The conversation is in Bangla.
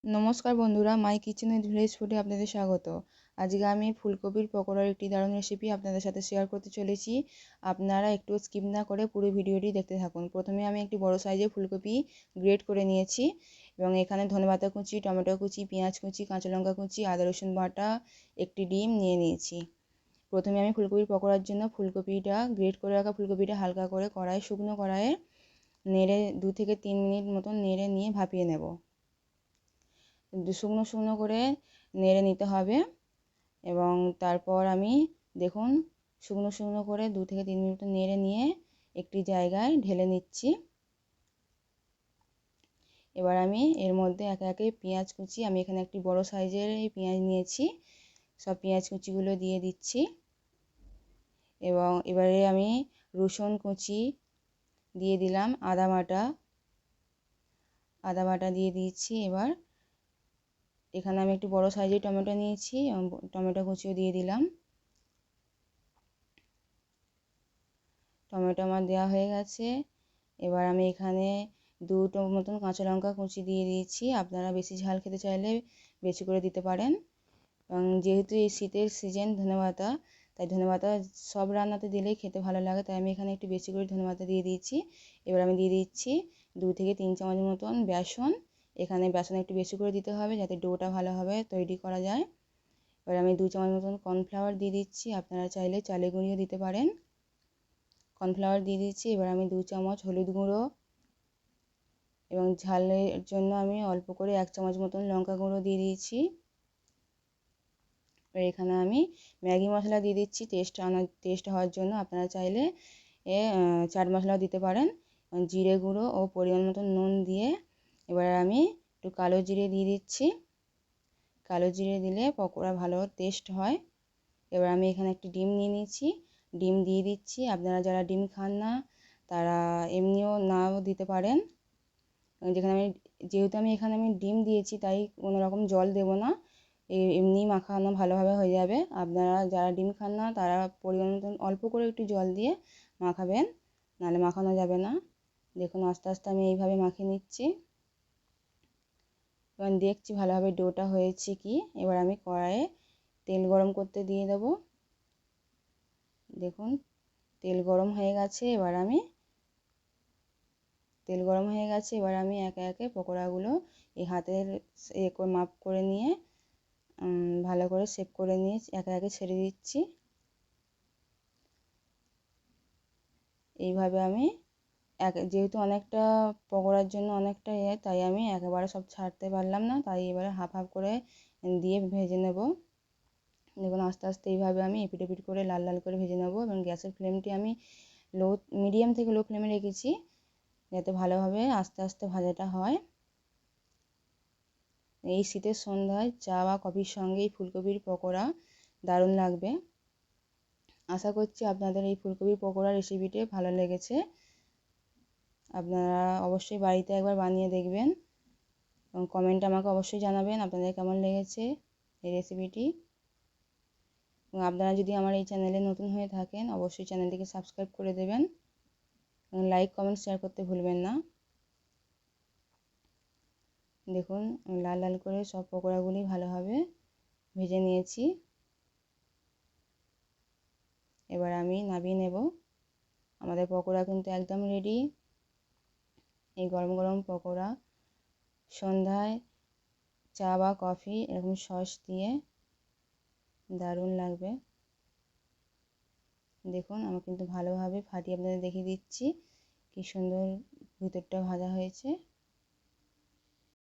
নমস্কার বন্ধুরা, মাই কিচেন উইথ ভিলেজ ফুডে আপনাদের স্বাগত। আজকে আমি ফুলকপির পকোড়ার একটি দারুণ রেসিপি আপনাদের সাথে শেয়ার করতে চলেছি। আপনারা একটু স্কিপ না করে পুরো ভিডিওটি দেখতে থাকুন। প্রথমে আমি একটি বড় সাইজের ফুলকপি গ্রেট করে নিয়েছি এবং এখানে ধনেপাতা কুচি, টমেটো কুচি, পেঁয়াজ কুচি, কাঁচা লঙ্কা কুচি, আদা রসুন বাটা, একটি ডিম নিয়ে নিয়েছি। প্রথমে আমি ফুলকপির পকোড়ার জন্য গ্রেট করে রাখা ফুলকপিটা হালকা করে শুকনো কড়াইয়ে নেড়ে 2 থেকে 3 মিনিট মতন নেড়ে নিয়ে ভাপিয়ে নেব। শুকনো শুকনো করে নেড়ে নিতে হবে এবং তারপর আমি দেখুন শুকনো শুকনো করে 2 থেকে 3 মিনিট নেড়ে নিয়ে একটি জায়গায় ঢেলে নিচ্ছি। এবার আমি এর মধ্যে একে একে পেঁয়াজ কুচি, আমি এখানে একটি বড় সাইজের পেঁয়াজ নিয়েছি, সব পেঁয়াজ কুচিগুলো দিয়ে দিচ্ছি এবং এবারে আমি রসুন কুচি দিয়ে দিলাম, আদা বাটা দিয়ে দিচ্ছি। এবার এখানে আমি একটি বড় সাইজের টমেটো নিয়েছি এবং টমেটো কুচিও দিয়ে দিলাম। টমেটো আমার দেওয়া হয়ে গেছে। এবার আমি এখানে 2টো মতন কাঁচা লঙ্কা কুচি দিয়ে দিয়েছি। আপনারা বেশি ঝাল খেতে চাইলে বেশি করে দিতে পারেন। এবং যেহেতু এই শীতের সিজন ধনেপাতা, তাই ধনেপাতা সব রান্নাতে দিলেই খেতে ভালো লাগে, তাই আমি এখানে একটু বেশি করে ধনেপাতা দিয়ে দিয়েছি। এবার আমি দিয়ে দিচ্ছি 2 থেকে 3 চামচ মতন বেসন। এখানে বেসন একটু বেশি করে দিতে হবে যাতে ডোটা ভালোভাবে তৈরি করা যায়। এবার আমি 2 চামচ মতন কর্নফ্লাওয়ার দিয়ে দিচ্ছি, আপনারা চাইলে চালের গুঁড়িও দিতে পারেন। কর্নফ্লাওয়ার দিয়ে দিচ্ছি। এবার আমি 2 চামচ হলুদ গুঁড়ো এবং ঝালের জন্য আমি অল্প করে 1 চামচ মতন লঙ্কা গুঁড়ো দিয়ে দিয়েছি। এবার এখানে আমি ম্যাগি মশলা দিয়ে দিচ্ছি টেস্ট হওয়ার জন্য। আপনারা চাইলে চাট মশলাও দিতে পারেন। জিরে গুঁড়ো ও পরিমাণ মতন নুন দিয়ে এবার আমি একটু কালো জিরে দিয়ে দিচ্ছি। কালো জিরে দিলে পকোড়া ভালো টেস্ট হয়। এবার আমি এখানে একটি ডিম নিয়ে নিয়েছি, ডিম দিয়ে দিচ্ছি। আপনারা যারা ডিম খান না তারা এমনিও নাও দিতে পারেন। যেহেতু আমি এখানে ডিম দিয়েছি তাই কোনো রকম জল দেব না, এমনি মাখানো ভালোভাবে হয়ে যাবে। আপনারা যারা ডিম খান না তারা পরিমাণ মতন অল্প করে একটু জল দিয়ে মাখাবেন, নাহলে মাখানো যাবে না। দেখুন আস্তে আস্তে আমি এইভাবে মাখিয়ে নিচ্ছি এবং দেখছি ভালোভাবে ডোটা হয়েছে কি। এবার আমি কড়াইয়ে তেল গরম করতে দিয়ে দেব। দেখুন তেল গরম হয়ে গেছে। এবার আমি একে একে পকোড়াগুলো এই হাতের মাপ করে নিয়ে ভালো করে শেপ করে নিয়ে একে একে ছেড়ে দিচ্ছি। এইভাবে আমি যেহেতু অনেকটা পকোড়ার জন্য অনেকটা তাই আমি একেবারে সব ছাড়তে পারলাম না, তাই এবারে হাফ হাফ করে দিয়ে ভেজে নেব। দেখুন আস্তে আস্তে এইভাবে আমি এপিট ওপিট করে লাল লাল করে ভেজে নেব এবং গ্যাসের ফ্লেমটি আমি মিডিয়াম থেকে লো ফ্লেমে রেখেছি যাতে ভালোভাবে আস্তে আস্তে ভাজাটা হয়। এই শীতের সন্ধ্যায় চা বা কফির সঙ্গে এই ফুলকপির পকোড়া দারুণ লাগবে। আশা করছি আপনাদের এই ফুলকপির পকোড়া রেসিপিটি ভালো লেগেছে। আপনারা অবশ্যই বাড়িতে একবার বানিয়ে দেখবেন এবং কমেন্টে আমাকে অবশ্যই জানাবেন আপনাদের কেমন লেগেছে এই রেসিপিটি। এবং আপনারা যদি আমার এই চ্যানেলে নতুন হয়ে থাকেন অবশ্যই চ্যানেলটিকে সাবস্ক্রাইব করে দেবেন এবং লাইক কমেন্ট শেয়ার করতে ভুলবেন না। দেখুন লাল লাল করে সব পকোড়াগুলি ভালোভাবে ভেজে নিয়েছি। এবার আমি নামিয়ে নেব। আমাদের পকোড়া কিন্তু একদম রেডি। এই গরম গরম পকোড়া সন্ধ্যায় চা বা কফি এরকম সস দিয়ে দারুণ লাগবে। দেখুন আমি কিন্তু ভালোভাবে ফাটিয়ে আপনাদের দেখিয়ে দিচ্ছি কি সুন্দর ভিতরটা ভাজা হয়েছে।